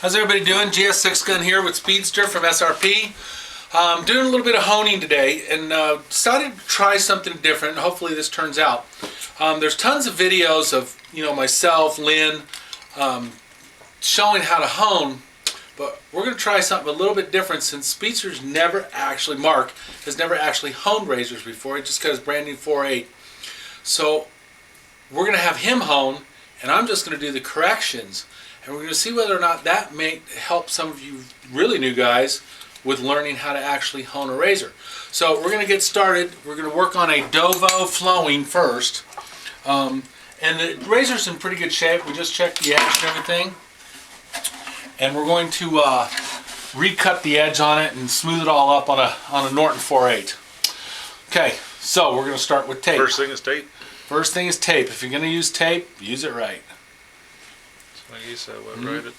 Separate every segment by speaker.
Speaker 1: How's everybody doing? gssixgun here with Speedster from SRP. Doing a little bit of honing today and decided to try something different. Hopefully this turns out. There's tons of videos of myself, Lynn, showing how to hone, but we're going to try something a little bit different since Speedster's Mark has never actually honed razors before. He just got his brand new 4.8. So we're going to have him hone, and I'm just going to do the corrections. And we're going to see whether or not that may help some of you really new guys with learning how to actually hone a razor. So we're going to get started. We're going to work on a Dovo flowing first. And the razor's in pretty good shape. We just checked the edge and everything. And we're going to recut the edge on it and smooth it all up on a Norton 4.8. Okay, so we're going to start with tape.
Speaker 2: First thing is tape.
Speaker 1: First thing is tape. If you're going to use tape, use it right.
Speaker 2: Like you said, write it.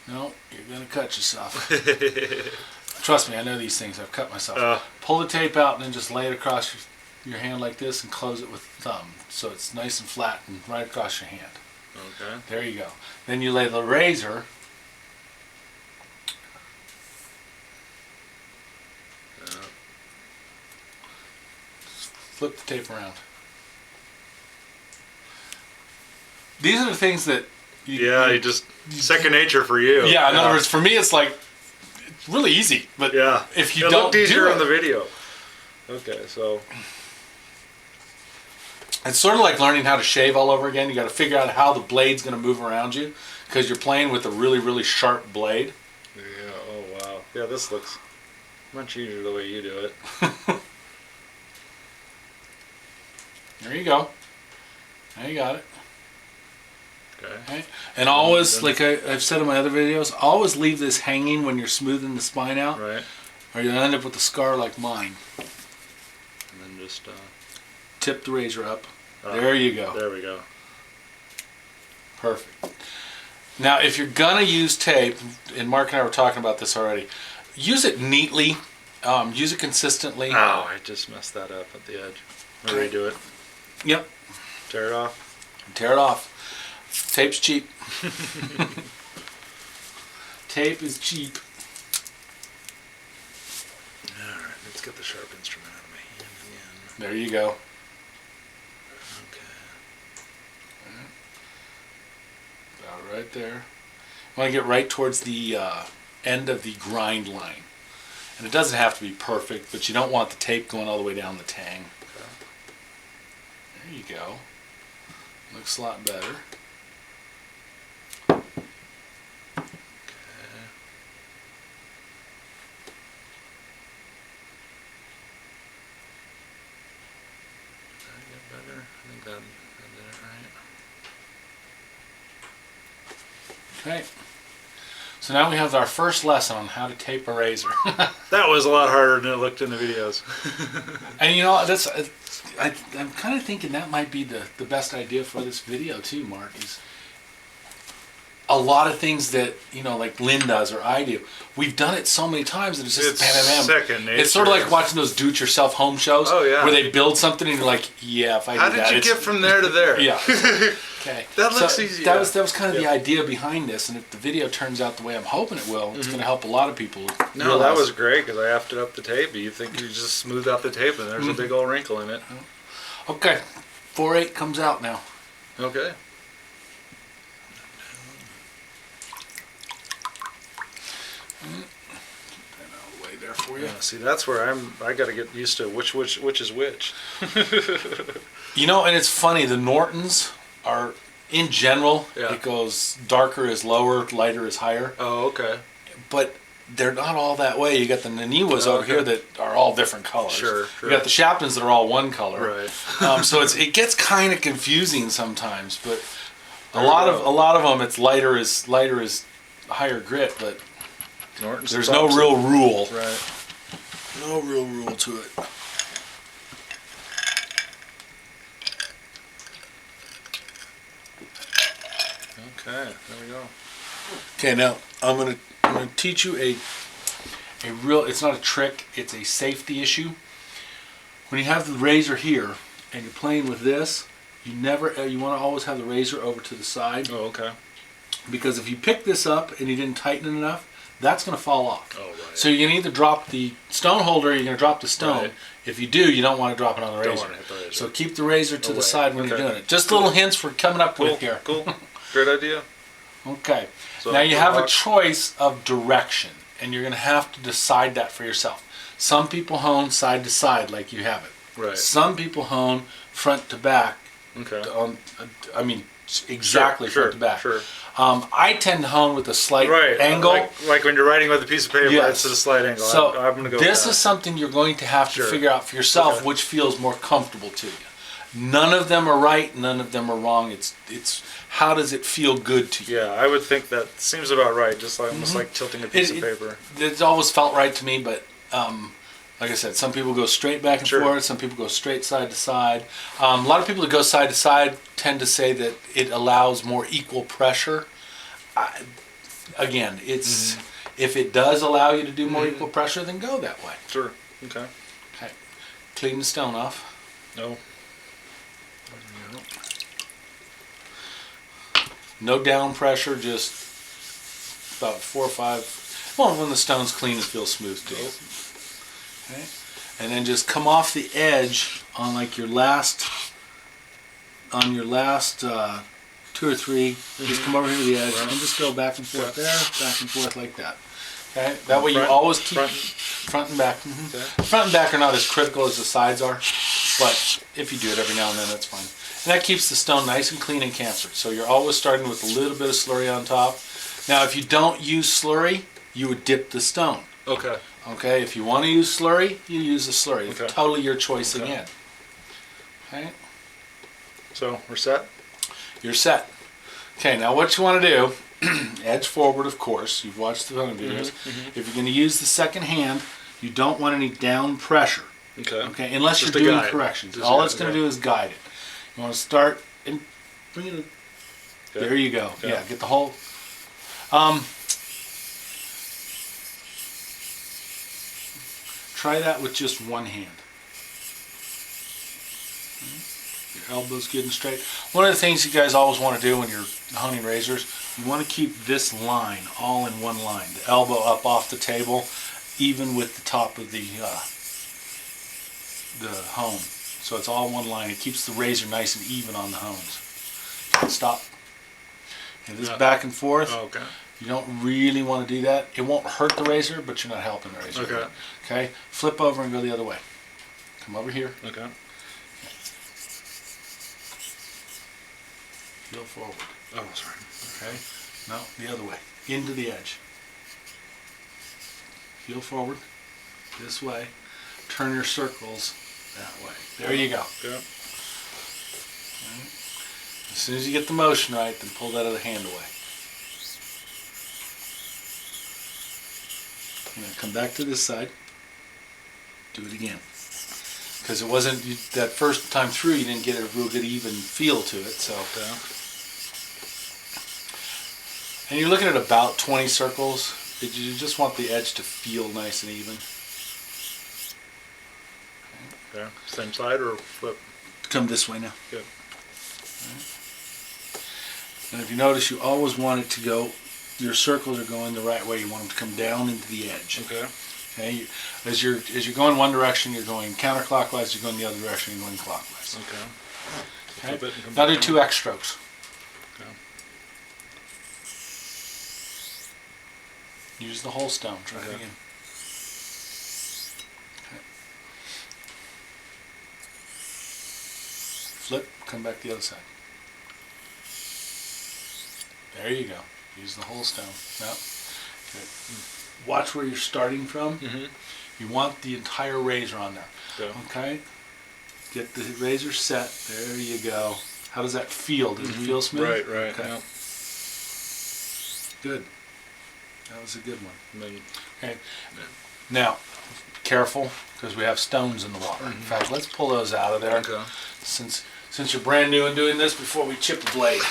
Speaker 1: No, you're going to cut yourself. Trust me, I know these things. I've cut myself. Pull the tape out and then just lay it across your hand like this and close it with the thumb. So it's nice and flat and right across your hand.
Speaker 2: Okay.
Speaker 1: There you go. Then you lay the razor. Flip the tape around. These are the things that
Speaker 2: you just second nature for you.
Speaker 1: Yeah, in other words, for me it's like it's really easy, but if you don't do it,
Speaker 2: easier on the video. Okay, so
Speaker 1: it's sort of like learning how to shave all over again. You got to figure out how the blade's going to move around you because you're playing with a really, really sharp blade.
Speaker 2: Yeah. Oh wow. Yeah, this looks much easier the way you do it.
Speaker 1: There you go. Now you got it.
Speaker 2: Okay.
Speaker 1: And always, like I've said in my other videos, always leave this hanging when you're smoothing the spine out.
Speaker 2: Right.
Speaker 1: Or you'll end up with a scar like mine.
Speaker 2: And then just
Speaker 1: tip the razor up. There you go.
Speaker 2: There we go.
Speaker 1: Perfect. Now, if you're gonna use tape, and Mark and I were talking about this already, use it neatly. Use it consistently.
Speaker 2: Oh, I just messed that up at the edge. Redo it.
Speaker 1: Yep.
Speaker 2: Tear it off.
Speaker 1: Tear it off. Tape's cheap. Tape is cheap.
Speaker 2: Alright, let's get the sharp instrument out of my hand again.
Speaker 1: There you go.
Speaker 2: Okay.
Speaker 1: About right there. You want to get right towards the end of the grind line. And it doesn't have to be perfect, but you don't want the tape going all the way down the tang. There you go. Looks a lot better. Okay, so now we have our first lesson on how to tape a razor.
Speaker 2: That was a lot harder than it looked in the videos.
Speaker 1: And that's I'm kind of thinking that might be the best idea for this video too, Mark, is a lot of things that, like Lynn does or I do. We've done it so many times that it's just bam, bam, bam.
Speaker 2: Second nature.
Speaker 1: It's sort of like watching those do-it-yourself home shows.
Speaker 2: Oh, yeah.
Speaker 1: Where they build something and you're like, yeah, if I do that.
Speaker 2: How did you get from there to there?
Speaker 1: Yeah. Okay.
Speaker 2: That looks easy.
Speaker 1: That was kind of the idea behind this, and if the video turns out the way I'm hoping it will, it's going to help a lot of people.
Speaker 2: No, that was great because I afted up the tape. You think you just smooth out the tape and there's a big old wrinkle in it.
Speaker 1: Okay, 4.8 comes out now.
Speaker 2: Okay.
Speaker 1: Way there for you.
Speaker 2: Yeah, see, that's where I got to get used to which is which.
Speaker 1: And it's funny. The Nortons are, in general, it goes darker is lower, lighter is higher.
Speaker 2: Oh, okay.
Speaker 1: But they're not all that way. You got the Naniwas over here that are all different colors.
Speaker 2: Sure.
Speaker 1: You got the Shaptons that are all one color.
Speaker 2: Right.
Speaker 1: So it gets kind of confusing sometimes. But a lot of them, it's lighter is higher grit. But
Speaker 2: Norton's
Speaker 1: there's no real rule.
Speaker 2: Right.
Speaker 1: No real rule to it.
Speaker 2: Okay, there we go.
Speaker 1: Okay, now I'm gonna teach you a real. It's not a trick. It's a safety issue. When you have the razor here and you're playing with this, you want to always have the razor over to the side.
Speaker 2: Oh, okay.
Speaker 1: Because if you pick this up and you didn't tighten it enough, that's going to fall off.
Speaker 2: Oh, right.
Speaker 1: So you can either drop the stone holder or you're going to drop the stone.
Speaker 2: Right.
Speaker 1: If you do, you don't want to drop it on the razor.
Speaker 2: Don't want to hit the razor.
Speaker 1: So keep the razor to the side when you're
Speaker 2: Okay.
Speaker 1: doing it. Just little hints we're coming up with here.
Speaker 2: Cool. Great idea.
Speaker 1: Okay.
Speaker 2: So
Speaker 1: now you have a
Speaker 2: rock-
Speaker 1: choice of direction, and you're going to have to decide that for yourself. Some people hone side to side like you have it.
Speaker 2: Right.
Speaker 1: Some people hone front to back.
Speaker 2: Okay.
Speaker 1: I mean, exactly
Speaker 2: Sure,
Speaker 1: front to back.
Speaker 2: Sure.
Speaker 1: I tend to hone with a slight
Speaker 2: Right.
Speaker 1: angle.
Speaker 2: Like when you're writing with a piece of paper,
Speaker 1: Yes.
Speaker 2: it's at a slight angle.
Speaker 1: So
Speaker 2: I'm going to go
Speaker 1: this
Speaker 2: with that.
Speaker 1: is something you're going to have to
Speaker 2: Sure.
Speaker 1: figure out for yourself,
Speaker 2: Okay.
Speaker 1: which feels more comfortable to you. None of them are right. None of them are wrong. It's how does it feel good to you?
Speaker 2: Yeah, I would think that seems about right. Just like almost like tilting a piece of paper.
Speaker 1: It's always felt right to me, but like I said, some people go straight back and
Speaker 2: Sure.
Speaker 1: forth. Some people go straight side to side. A lot of people that go side to side tend to say that it allows more equal pressure. Again, it's if it does allow you to do more equal pressure, then go that way.
Speaker 2: Sure. Okay.
Speaker 1: Okay, clean the stone off.
Speaker 2: No.
Speaker 1: No down pressure, just about 4 or 5. Well, when the stone's clean, it feels smooth too. Okay, and then just come off the edge on like your last, 2 or 3. Just come over here to the edge and just go back and forth there, back and forth like that. Okay, that way you
Speaker 2: Front-
Speaker 1: always keep
Speaker 2: front-
Speaker 1: front and back.
Speaker 2: Okay.
Speaker 1: Front and back are not as critical as the sides are, but if you do it every now and then, that's fine. And that keeps the stone nice and clean and camfered. So you're always starting with a little bit of slurry on top. Now, if you don't use slurry, you would dip the stone.
Speaker 2: Okay.
Speaker 1: Okay, if you want to use slurry, you use the slurry. It's
Speaker 2: Okay.
Speaker 1: totally your choice
Speaker 2: Okay.
Speaker 1: again. Okay,
Speaker 2: So we're set.
Speaker 1: you're set. Okay, now what you want to do, edge forward, of course. You've watched the other videos. If you're going to use the second hand, you don't want any down pressure.
Speaker 2: Okay.
Speaker 1: Okay, unless
Speaker 2: Just
Speaker 1: you're
Speaker 2: a
Speaker 1: doing
Speaker 2: guide.
Speaker 1: corrections.
Speaker 2: Just
Speaker 1: All
Speaker 2: a
Speaker 1: it's going to
Speaker 2: guide.
Speaker 1: do is guide it. You want to start and bring it.
Speaker 2: Okay.
Speaker 1: There you go.
Speaker 2: Okay.
Speaker 1: Yeah, get the whole. Try that with just one hand. Your elbow's good and straight. One of the things you guys always want to do when you're honing razors, you want to keep this line all in one line. The elbow up off the table, even with the top of the hone. So it's all one line. It keeps the razor nice and even on the hones. Stop. And this
Speaker 2: Yeah.
Speaker 1: back and forth.
Speaker 2: Oh, okay.
Speaker 1: You don't really want to do that. It won't hurt the razor, but you're not helping the razor.
Speaker 2: Okay.
Speaker 1: Okay? Flip over and go the other way. Come over here.
Speaker 2: Okay.
Speaker 1: Feel forward.
Speaker 2: Oh, sorry.
Speaker 1: Okay? No, the other way. Into the edge. Feel forward. This way. Turn your circles that way. There you go.
Speaker 2: Yeah.
Speaker 1: As soon as you get the motion right, then pull that other hand away. And then come back to this side. Do it again. Because it wasn't, that first time through, you didn't get a real good even feel to it. So,
Speaker 2: Okay.
Speaker 1: and you're looking at about 20 circles. You just want the edge to feel nice and even.
Speaker 2: Okay. Same side or flip?
Speaker 1: Come this way now.
Speaker 2: Good.
Speaker 1: And if you notice, you always want it to go, your circles are going the right way. You want them to come down into the edge.
Speaker 2: Okay.
Speaker 1: Okay. As you're going one direction, you're going counterclockwise. You're going the other direction, you're going clockwise.
Speaker 2: Okay.
Speaker 1: Okay.
Speaker 2: Flip it and come
Speaker 1: Now
Speaker 2: back
Speaker 1: do 2 X strokes.
Speaker 2: Okay.
Speaker 1: Use the whole stone. Try it
Speaker 2: Okay.
Speaker 1: again. Okay. Flip. Come back the other side. There you go. Use the whole stone. No. Good. Watch where you're starting from.
Speaker 2: Mm-hmm.
Speaker 1: You want the entire razor on there.
Speaker 2: Yeah.
Speaker 1: Okay? Get the razor set. There you go. How does that feel? Does it feel smooth?
Speaker 2: Right, right.
Speaker 1: Okay.
Speaker 2: Yeah.
Speaker 1: Good. That was a good one.
Speaker 2: And then,
Speaker 1: Okay. Now, careful, because we have stones in the water. In fact, let's pull those out of there.
Speaker 2: okay.
Speaker 1: Since you're brand new and doing this, before we chip the blade.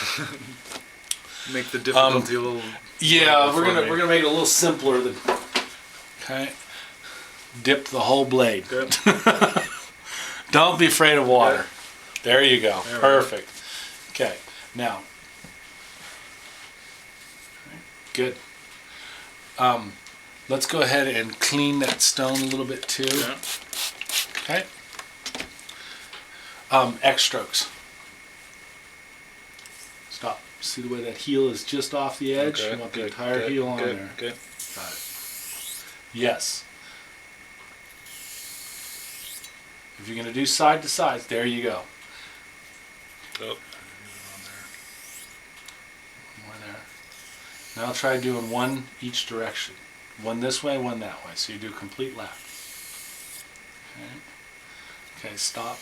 Speaker 2: Make the difficulty a little.
Speaker 1: Yeah, we're
Speaker 2: for
Speaker 1: gonna
Speaker 2: me.
Speaker 1: make it a little simpler. Okay. Dip the whole blade.
Speaker 2: Good.
Speaker 1: Don't be afraid of water. There you go.
Speaker 2: There we go.
Speaker 1: Perfect. Okay. Now, Good. Let's go ahead and clean that stone a little bit too.
Speaker 2: Yeah.
Speaker 1: Okay. X strokes. Stop. See the way that heel is just off the edge?
Speaker 2: Okay.
Speaker 1: You want the entire heel on there.
Speaker 2: Okay.
Speaker 1: Got it. Yes. If you're going to do side to side, there you go.
Speaker 2: Oh.
Speaker 1: More there. Now try doing one each direction. One this way, one that way. So you do a complete lap. Okay, stop.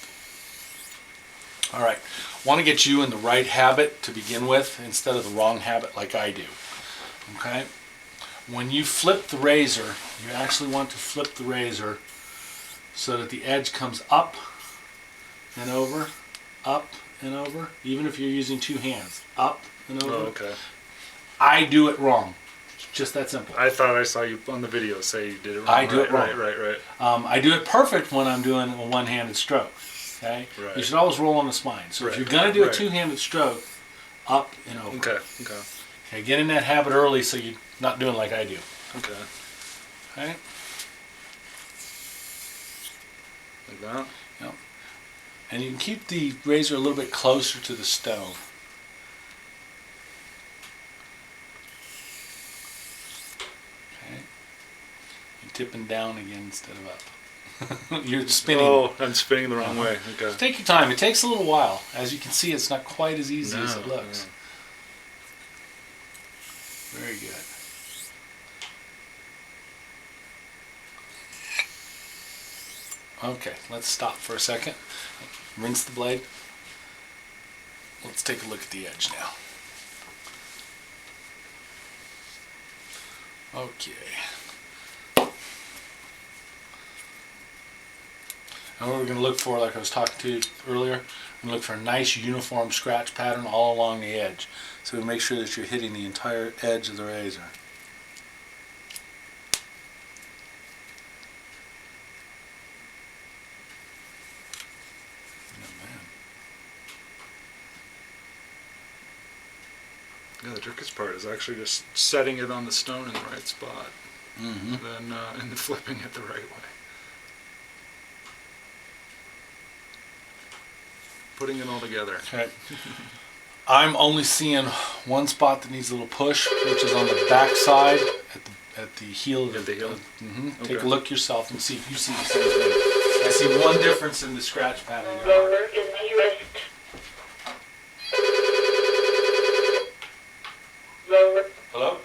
Speaker 1: All right. Want to get you in the right habit to begin with instead of the wrong habit like I do. Okay? When you flip the razor, you actually want to flip the razor so that the edge comes up and over, even if you're using two hands, up and over.
Speaker 2: Oh, okay.
Speaker 1: I do it wrong. It's just that simple.
Speaker 2: I thought I saw you on the video say you did it wrong.
Speaker 1: I do it wrong.
Speaker 2: Right.
Speaker 1: I do it perfect when I'm doing a one-handed stroke. Okay?
Speaker 2: Right.
Speaker 1: You should always roll on the spine. So if you're going to do a two-handed stroke, up and over.
Speaker 2: Okay.
Speaker 1: Okay, get in that habit early so you're not doing like I do.
Speaker 2: Okay.
Speaker 1: Okay?
Speaker 2: Like that?
Speaker 1: Yep. And you can keep the razor a little bit closer to the stone. Okay. You're tipping down again instead of up. You're spinning.
Speaker 2: Oh, I'm spinning the wrong way. Okay.
Speaker 1: Just take your time. It takes a little while. As you can see, it's not quite as easy as it looks. No. Very good. Okay, let's stop for a second. Rinse the blade. Let's take a look at the edge now. Okay. And what we're going to look for, like I was talking to you earlier, we're going to look for a nice uniform scratch pattern all along the edge. So we make sure that you're hitting the entire edge of the razor.
Speaker 2: Yeah, the trickiest part is actually just setting it on the stone in the right spot,
Speaker 1: Mm-hmm.
Speaker 2: and then flipping it the right way. Putting it all together.
Speaker 1: Okay. I'm only seeing one spot that needs a little push, which is on the back side at the heel.
Speaker 2: At the heel?
Speaker 1: Mm-hmm.
Speaker 2: Okay.
Speaker 1: Take a look yourself and see if you see the same thing. I see one difference in the scratch pattern.
Speaker 3: Roller is nearest. Roller.
Speaker 1: Hello?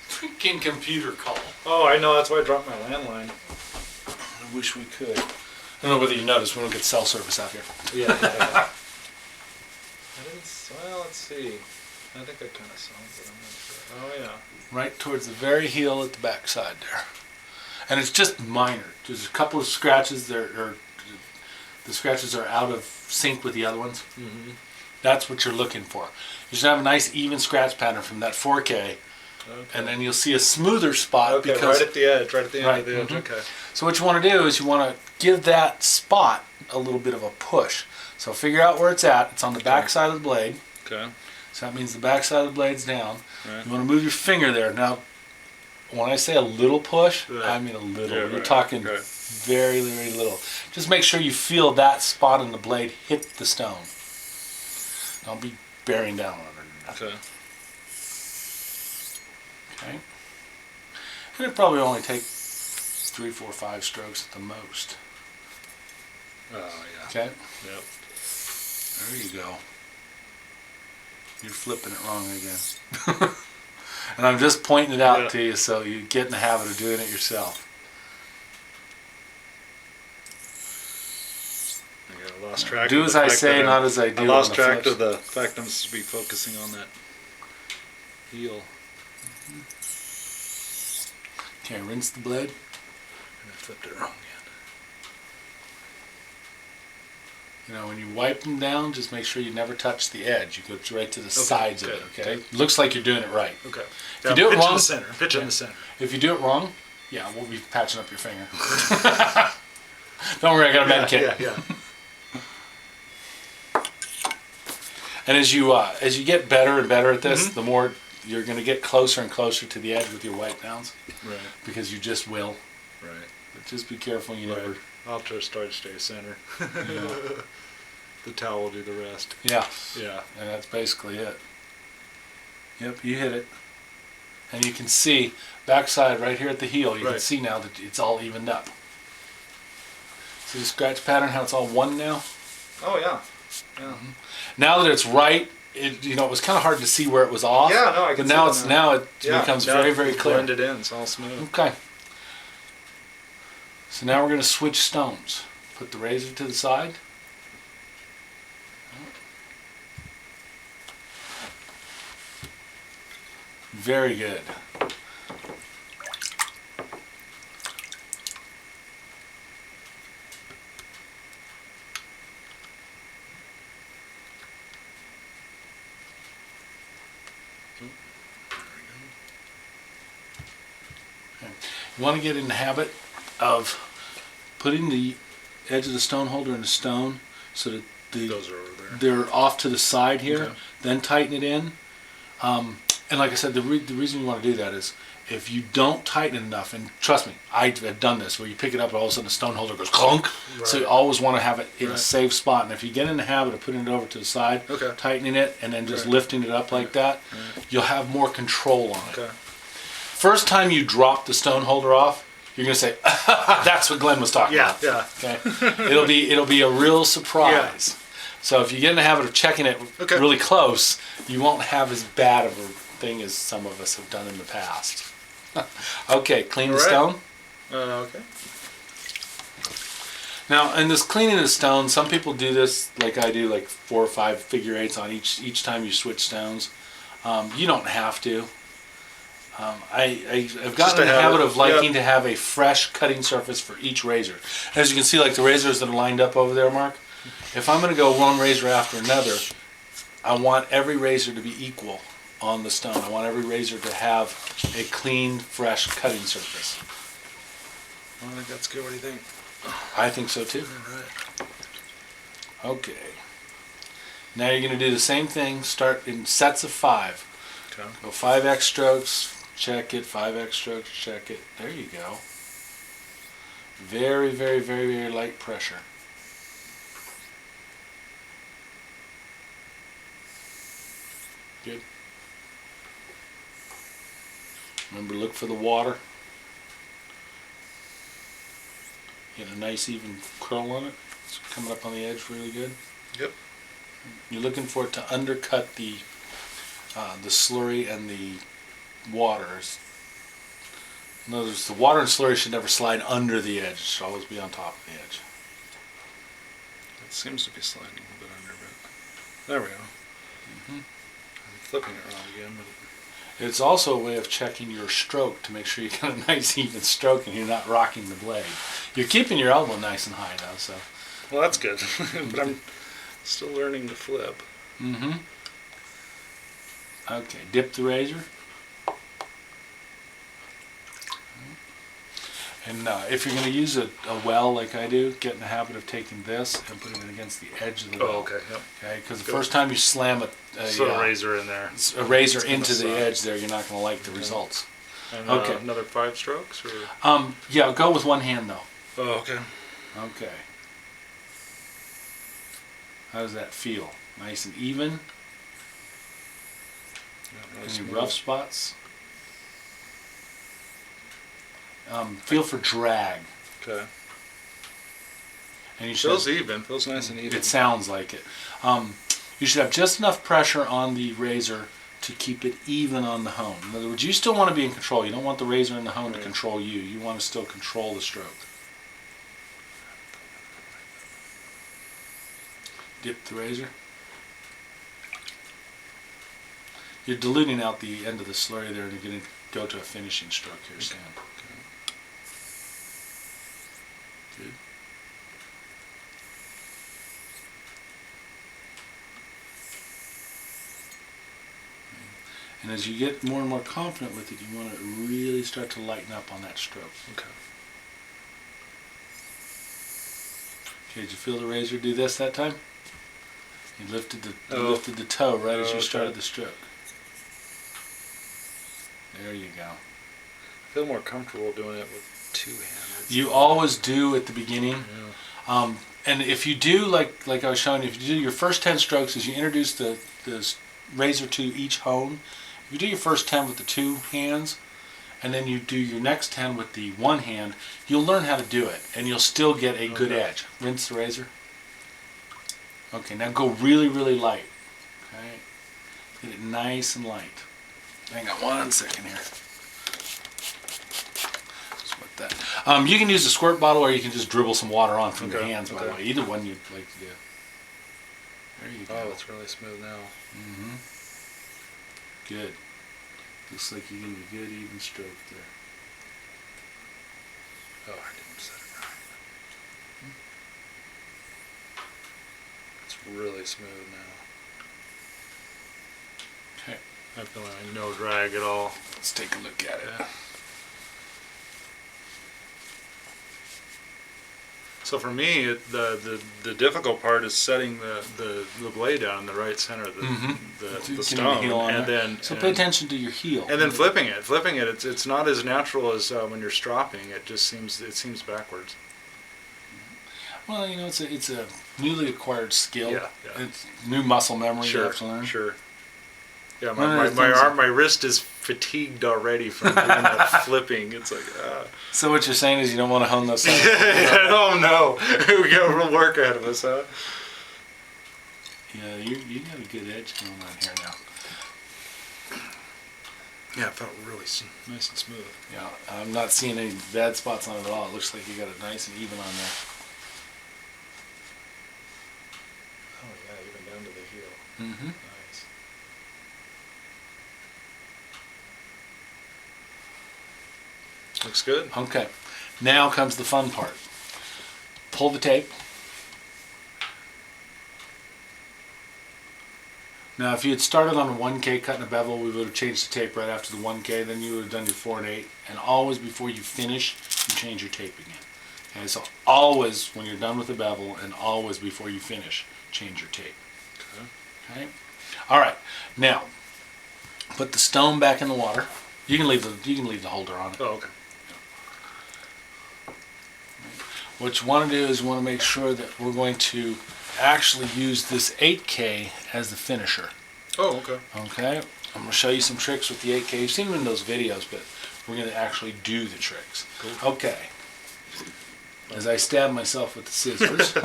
Speaker 1: Freaking computer call.
Speaker 2: Oh, I know. That's why I dropped my landline.
Speaker 1: I wish we could. I don't know whether you noticed, we don't get cell service out here.
Speaker 2: Yeah. I didn't. Well, let's see. I think I kind of saw it, but I'm not sure. Oh yeah.
Speaker 1: Right towards the very heel at the back side there. And it's just minor. There's a couple of scratches there, or the scratches are out of sync with the other ones.
Speaker 2: Mm-hmm.
Speaker 1: That's what you're looking for. You should have a nice even scratch pattern from that 4K,
Speaker 2: Okay.
Speaker 1: and then you'll see a smoother spot.
Speaker 2: Okay,
Speaker 1: because
Speaker 2: right at the edge, right at the end
Speaker 1: Right,
Speaker 2: of the edge.
Speaker 1: mhm.
Speaker 2: Okay.
Speaker 1: So what you want to do is you want to give that spot a little bit of a push. So figure out where it's at. It's on the back side of the blade.
Speaker 2: Okay.
Speaker 1: So that means the back side of the blade's down.
Speaker 2: Right.
Speaker 1: You want to move your finger there. Now, when I say a little push,
Speaker 2: Right.
Speaker 1: I mean a little.
Speaker 2: Yeah,
Speaker 1: We're
Speaker 2: right.
Speaker 1: talking
Speaker 2: Okay.
Speaker 1: very, very little. Just make sure you feel that spot in the blade hit the stone. Don't be bearing down on it.
Speaker 2: Okay.
Speaker 1: Okay. And it probably only take 3, 4, 5 strokes at the most.
Speaker 2: Oh yeah.
Speaker 1: Okay.
Speaker 2: Yep.
Speaker 1: There you go. You're flipping it wrong again. And I'm just pointing it out
Speaker 2: Yeah.
Speaker 1: to you so you get in the habit of doing it yourself.
Speaker 2: I lost track.
Speaker 1: Do
Speaker 2: of
Speaker 1: as
Speaker 2: the
Speaker 1: I
Speaker 2: fact
Speaker 1: say,
Speaker 2: that
Speaker 1: not as I do.
Speaker 2: I lost
Speaker 1: on the
Speaker 2: track
Speaker 1: flips.
Speaker 2: of the fact I'm supposed to be focusing on that heel.
Speaker 1: Okay, rinse the blade.
Speaker 2: And I flipped it wrong again.
Speaker 1: You know, when you wipe them down, just make sure you never touch the edge. You go right to the sides of it, okay? Looks like you're doing it right.
Speaker 2: Okay.
Speaker 1: If you do it
Speaker 2: pitch
Speaker 1: wrong,
Speaker 2: in the center. Pitch in the center.
Speaker 1: if you do it wrong, Yeah, we'll be patching up your finger. Don't worry, I got a med kit.
Speaker 2: Yeah.
Speaker 1: And as you get better and better at this, the more you're going to get closer and closer to the edge with your white pounds.
Speaker 2: Right.
Speaker 1: Because you just will.
Speaker 2: Right.
Speaker 1: But just be careful you never.
Speaker 2: I'll just try to stay center.
Speaker 1: You know.
Speaker 2: The towel will do the rest.
Speaker 1: Yeah.
Speaker 2: Yeah.
Speaker 1: And that's basically it. Yep, you hit it. And you can see backside right here at the heel, you can see now that it's all evened up. See the scratch pattern, how it's all one now?
Speaker 2: Oh, yeah. Yeah.
Speaker 1: Now that it's right, it was kind of hard to see where it was off.
Speaker 2: Yeah, no, I can
Speaker 1: But now
Speaker 2: see
Speaker 1: it's
Speaker 2: that now.
Speaker 1: it becomes very, very clear.
Speaker 2: Blended in, it's all smooth.
Speaker 1: Okay. So now we're going to switch stones. Put the razor to the side. Very good. You want to get in the habit of putting the edge of the stone holder in the stone so that
Speaker 2: Those are over there.
Speaker 1: they're off to the side here.
Speaker 2: Okay.
Speaker 1: Then tighten it in. And like I said, the reason you want to do that is if you don't tighten it enough, and trust me, I've done this, where you pick it up and all of a sudden the stone holder goes clunk.
Speaker 2: Right.
Speaker 1: So you always want to have it in a safe spot. And if you get in the habit of putting it over to the side, tightening it, and then just lifting it up like that, you'll have more control on it.
Speaker 2: Okay.
Speaker 1: First time you drop the stone holder off, you're gonna say, "That's what Glenn was talking about."
Speaker 2: Yeah.
Speaker 1: Okay. It'll be a real surprise. So if you get in the habit of checking it really close, you won't have as bad of a thing as some of us have done in the past. Okay, clean the stone.
Speaker 2: Okay.
Speaker 1: Now, in this cleaning the stone, some people do this like I do, like 4 or 5 figure eights on each time you switch stones. You don't have to. I've gotten in the habit of liking to have a fresh cutting surface for each razor. As you can see, like the razors that are lined up over there, Mark, if I'm going to go one razor after another, I want every razor to be equal on the stone. I want every razor to have a clean, fresh cutting surface.
Speaker 2: Well, I think that's good. What do you think?
Speaker 1: I think so too.
Speaker 2: All right.
Speaker 1: Okay. Now you're going to do the same thing. Start in sets of 5.
Speaker 2: Okay.
Speaker 1: Go 5x strokes, check it, 5x strokes, check it. There you go. Very, very, very, very light pressure. Good. Remember, look for the water. Get a nice even curl on it. It's coming up on the edge really good.
Speaker 2: Yep.
Speaker 1: You're looking for it to undercut the slurry and the waters. In other words, the water and slurry should never slide under the edge. It should always be on top of the edge.
Speaker 2: It seems to be sliding a little bit under, but there we go. I'm flipping it around again. But
Speaker 1: It's also a way of checking your stroke to make sure you got a nice even stroke and you're not rocking the blade. You're keeping your elbow nice and high though, so.
Speaker 2: well, that's good. But I'm still learning to flip.
Speaker 1: Mm-hmm. Okay, dip the razor. And if you're going to use a well like I do, get in the habit of taking this and putting it against the edge of the well.
Speaker 2: Oh, okay. Yep.
Speaker 1: Okay, because the first time you slam
Speaker 2: So a razor in there.
Speaker 1: a razor into the edge there, you're not going to like the results.
Speaker 2: And,
Speaker 1: Okay.
Speaker 2: Another 5 strokes? Or?
Speaker 1: Yeah, go with one hand though.
Speaker 2: Oh, okay.
Speaker 1: Okay. How does that feel? Nice and even?
Speaker 2: Yeah, really
Speaker 1: Any
Speaker 2: smooth.
Speaker 1: rough spots? Feel for drag.
Speaker 2: Okay.
Speaker 1: And you
Speaker 2: Feels
Speaker 1: should,
Speaker 2: even. Feels nice and even.
Speaker 1: it sounds like it. You should have just enough pressure on the razor to keep it even on the hone. In other words, you still want to be in control. You don't want the razor and the hone to control you. You want to still control the stroke. Dip the razor. You're diluting out the end of the slurry there and you're going to go to a finishing stroke here, Sam. Good. And as you get more and more confident with it, you want to really start to lighten up on that stroke.
Speaker 2: Okay.
Speaker 1: Okay, did you feel the razor do this that time? You lifted
Speaker 2: Oh.
Speaker 1: lifted the toe right as you
Speaker 2: Okay.
Speaker 1: started the stroke. There you go.
Speaker 2: I feel more comfortable doing it with two hands.
Speaker 1: You always do at the beginning.
Speaker 2: Yeah.
Speaker 1: And if you do, like I was showing you, if you do your first 10 strokes as you introduce the razor to each hone, if you do your first 10 with the two hands, and then you do your next 10 with the one hand, you'll learn how to do it, and you'll still get a good
Speaker 2: Okay.
Speaker 1: edge. Rinse the razor. Okay, now go really, really light. Okay, get it nice and light. Hang on 1 second here. Sweat that. You can use a squirt bottle, or you can just dribble some water on from your
Speaker 2: Okay,
Speaker 1: hands. By the
Speaker 2: okay.
Speaker 1: way, either one you'd like to do. There you go.
Speaker 2: Oh, it's really smooth now.
Speaker 1: Mm-hmm. Good. Looks like you're getting a good even stroke there.
Speaker 2: Oh, I didn't set it right. It's really smooth now.
Speaker 1: Okay.
Speaker 2: I feel like no drag at all.
Speaker 1: Let's take a look at it.
Speaker 2: Yeah. So for me, the difficult part is setting the blade down in the right center, the
Speaker 1: Getting
Speaker 2: stone,
Speaker 1: heel on
Speaker 2: and
Speaker 1: there.
Speaker 2: then
Speaker 1: So pay attention to your heel.
Speaker 2: and then flipping it. It's not as natural as when you're stropping. It just seems backwards.
Speaker 1: Well, you know, it's a newly acquired skill.
Speaker 2: Yeah, yeah.
Speaker 1: It's new muscle memory you
Speaker 2: Sure,
Speaker 1: have to learn.
Speaker 2: sure. Yeah,
Speaker 1: One
Speaker 2: my
Speaker 1: of the things
Speaker 2: arm, my wrist is fatigued already from doing that flipping. It's like,
Speaker 1: So what you're saying is you don't want to hone those sides.
Speaker 2: oh no, we got real work ahead of us, huh?
Speaker 1: Yeah, you got a good edge going on here now.
Speaker 2: Yeah, it felt really nice and smooth.
Speaker 1: Yeah, I'm not seeing any bad spots on it at all. It looks like you got it nice and even on there.
Speaker 2: Oh yeah, even down to the heel.
Speaker 1: Mm-hmm.
Speaker 2: Nice. Looks good.
Speaker 1: Okay, now comes the fun part. Pull the tape. Now, if you had started on a 1K cutting a bevel, we would have changed the tape right after the 1K. Then you would have done your 4 and 8. And always before you finish, you change your tape again. Okay, so always when you're done with the bevel, and always before you finish, change your tape. Okay. All right. Now, put the stone back in the water. You can leave the holder on it.
Speaker 2: Oh, okay.
Speaker 1: What you want to do is you want to make sure that we're going to actually use this 8K as the finisher.
Speaker 2: Oh, okay.
Speaker 1: Okay? I'm going to show you some tricks with the 8K. You've seen them in those videos, but we're going to actually do the tricks.
Speaker 2: Cool.
Speaker 1: Okay. As I stab myself with the scissors.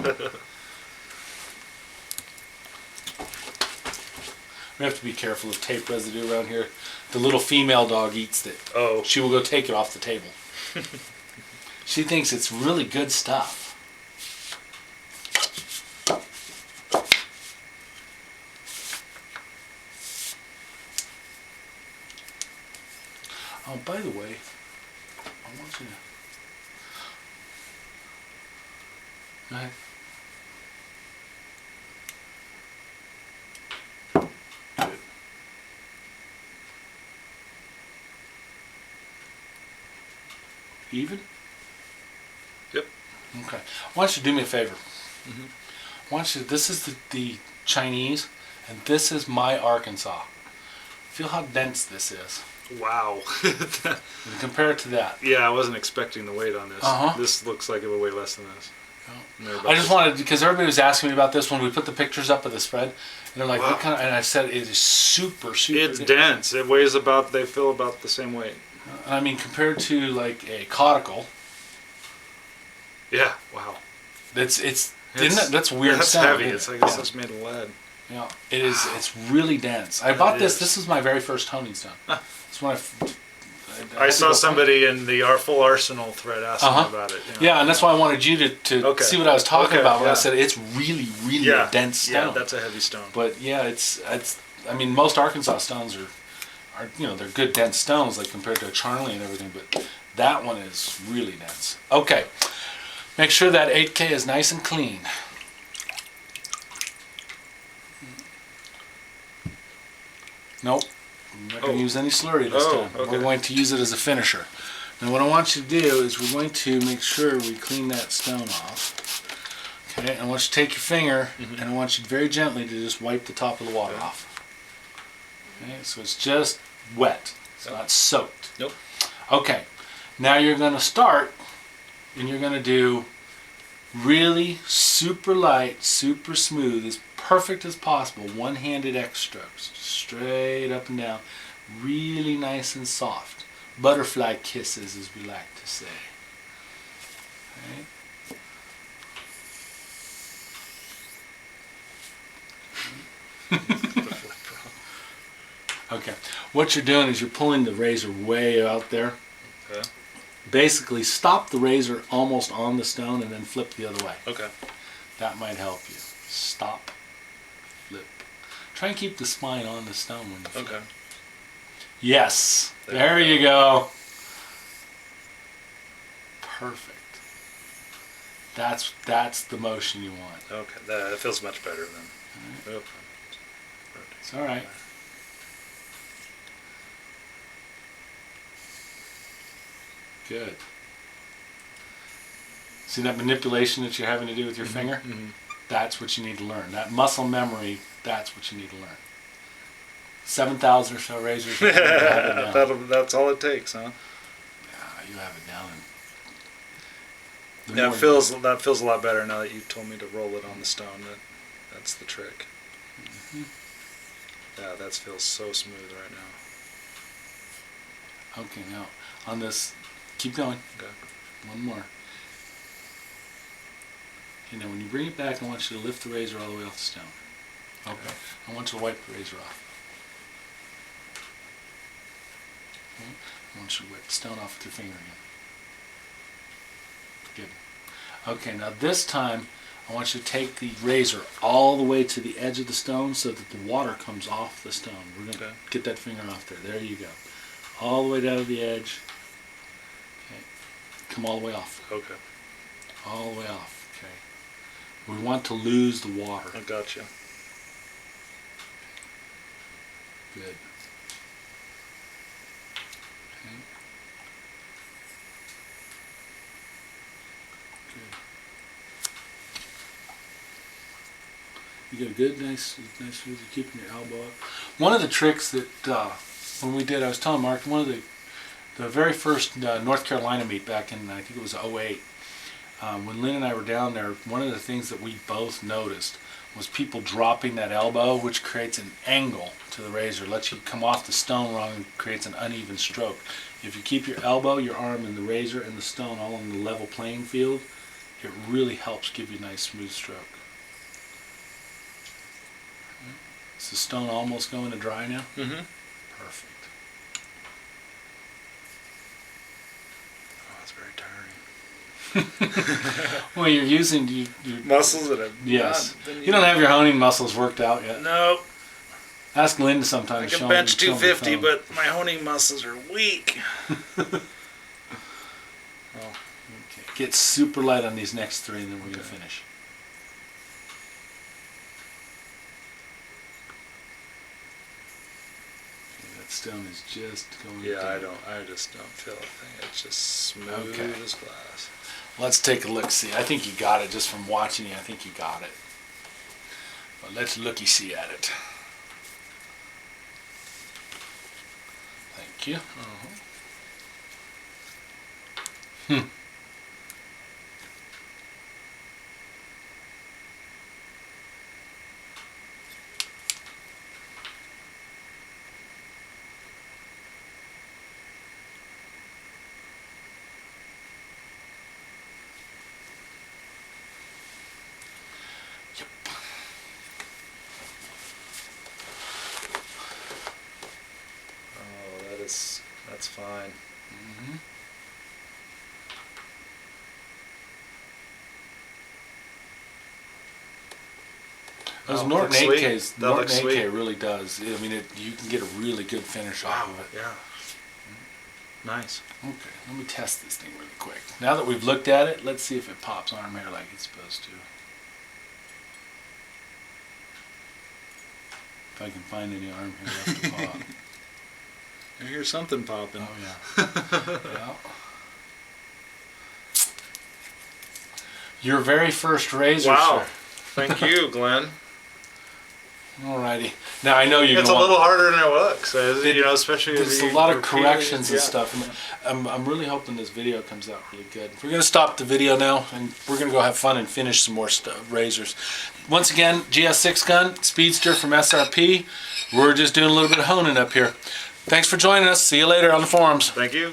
Speaker 1: We have to be careful of tape residue around here. The little female dog eats it.
Speaker 2: Oh.
Speaker 1: She will go take it off the table. She thinks it's really good stuff. Oh, by the way, I want you to... Go ahead. Good. Even?
Speaker 2: Yep.
Speaker 1: Okay. I want you to do me a favor. This is the Chinese, and this is my Arkansas. Feel how dense this is.
Speaker 2: Wow.
Speaker 1: And compare it to that.
Speaker 2: Yeah, I wasn't expecting the weight on this.
Speaker 1: Uh-huh.
Speaker 2: This looks like it would weigh less than this. And they're about
Speaker 1: I just wanted, because everybody was asking me about this when we put the pictures up of the spread, and they're like,
Speaker 2: Wow.
Speaker 1: what kind of, and I said it is super
Speaker 2: It's
Speaker 1: good.
Speaker 2: dense. It weighs about, they feel about the same weight.
Speaker 1: And I mean, compared to like a caudicle,
Speaker 2: Yeah, wow.
Speaker 1: that's weird
Speaker 2: That's
Speaker 1: sound,
Speaker 2: heavy.
Speaker 1: isn't
Speaker 2: It's
Speaker 1: it?
Speaker 2: like it's made of lead.
Speaker 1: Yeah, it is. It's really dense. I bought this.
Speaker 2: is.
Speaker 1: This is my very first honing stone. It's when
Speaker 2: I saw somebody in the full arsenal thread asking
Speaker 1: Uh-huh.
Speaker 2: about it.
Speaker 1: Yeah, and that's why I wanted you to
Speaker 2: Okay.
Speaker 1: see what I was talking
Speaker 2: Okay,
Speaker 1: about when I
Speaker 2: yeah.
Speaker 1: said it's really, really a dense stone.
Speaker 2: Yeah, that's a heavy stone.
Speaker 1: But yeah, it's. I mean, most Arkansas stones are they're good dense stones, like compared to a Charnley and everything. But that one is really dense. Okay, make sure that 8K is nice and clean. Nope. I'm not going to use any slurry this time.
Speaker 2: okay.
Speaker 1: We're going to use it as a finisher. Now what I want you to do is we're going to make sure we clean that stone off. Okay, and I want you to take your finger and I want you very gently to just wipe the top of the water off. Okay, so it's just wet. It's not soaked.
Speaker 2: Nope.
Speaker 1: Okay, now you're going to start and you're going to do really super light, super smooth, as perfect as possible, one-handed X strokes, straight up and down, really nice and soft. Butterfly kisses, as we like to say. Okay. Okay. What you're doing is you're pulling the razor way out there.
Speaker 2: Okay.
Speaker 1: Basically, stop the razor almost on the stone and then flip the other way.
Speaker 2: Okay.
Speaker 1: That might help you. Stop, flip. Try and keep the spine on the stone when you flip.
Speaker 2: Okay.
Speaker 1: Yes. There you go. Perfect. That's the motion you want.
Speaker 2: Okay. That feels much better then.
Speaker 1: All right. It's all right. Good. See that manipulation that you're having to do with your finger?
Speaker 2: Mm-hmm.
Speaker 1: That's what you need to learn. That muscle memory, that's what you need to learn. 7,000 or so razors. You have it down.
Speaker 2: That's all it takes, huh?
Speaker 1: Yeah, you have it down.
Speaker 2: Yeah, that feels a lot better now that you told me to roll it on the stone. That's the trick.
Speaker 1: Mm-hmm.
Speaker 2: Yeah, that feels so smooth right now.
Speaker 1: Okay, now on this, keep going.
Speaker 2: Okay.
Speaker 1: One more. Okay, now when you bring it back, I want you to lift the razor all the way off the stone. Okay. I want you to wipe the razor off. Okay. I want you to wipe the stone off with your finger again. Good. Okay, now this time I want you to take the razor all the way to the edge of the stone so that the water comes off the stone. We're going to get that finger off there. There you go. All the way down to the edge. Okay. Come all the way off.
Speaker 2: Okay.
Speaker 1: All the way off. Okay. We want to lose the water.
Speaker 2: I gotcha.
Speaker 1: Good. Okay. Good. You got a good, nice smooth. You're keeping your elbow up. One of the tricks that when we did, I was telling Mark, one of the very first North Carolina meet back in, I think it was 08, when Lynn and I were down there, one of the things that we both noticed was people dropping that elbow, which creates an angle to the razor, lets you come off the stone wrong and creates an uneven stroke. If you keep your elbow, your arm, and the razor and the stone all on the level playing field, it really helps give you a nice smooth stroke. Is the stone almost going to dry now?
Speaker 2: Mm-hmm.
Speaker 1: Perfect.
Speaker 2: Oh, it's very tiring.
Speaker 1: Well, you're using your
Speaker 2: Muscles that have
Speaker 1: yes.
Speaker 2: not been
Speaker 1: You don't have your honing muscles worked out yet.
Speaker 2: Nope.
Speaker 1: Ask Linda
Speaker 2: I
Speaker 1: sometimes.
Speaker 2: can bench 250, but my honing muscles are weak.
Speaker 1: Okay. Get super light on these next three, and then we're gonna finish. Okay, that stone is just going.
Speaker 2: Yeah,
Speaker 1: down.
Speaker 2: I just don't feel a thing. It's just smooth as glass.
Speaker 1: Let's take a look. See, I think you got it just from watching you. I think you got it. But let's looky-see at it. Thank you. Yep.
Speaker 2: Oh, that's fine.
Speaker 1: Mm-hmm. Those
Speaker 2: Oh,
Speaker 1: Norton
Speaker 2: looks sweet.
Speaker 1: 8Ks,
Speaker 2: That
Speaker 1: Norton
Speaker 2: looks
Speaker 1: 8K
Speaker 2: sweet.
Speaker 1: really does. I mean, you can get a really good finish off of it.
Speaker 2: Yeah. Nice.
Speaker 1: Okay, let me test this thing really quick. Now that we've looked at it, let's see if it pops arm hair like it's supposed to. If I can find any arm hair left to pop.
Speaker 2: hear something popping.
Speaker 1: Oh yeah. Yeah. Your very first razor,
Speaker 2: Wow.
Speaker 1: sir.
Speaker 2: Thank you, Glenn.
Speaker 1: Alrighty. Now I know you're
Speaker 2: It's a
Speaker 1: going.
Speaker 2: little harder than it looks, you know, especially
Speaker 1: There's
Speaker 2: if
Speaker 1: a
Speaker 2: you
Speaker 1: lot of
Speaker 2: repeat it.
Speaker 1: corrections and
Speaker 2: Yeah.
Speaker 1: stuff. And I'm really hoping this video comes out really good. We're going to stop the video now, and we're going to go have fun and finish some more razors. Once again, gssixgun, Speedster from SRP. We're just doing a little bit of honing up here. Thanks for joining us. See you later on the forums.
Speaker 2: Thank you.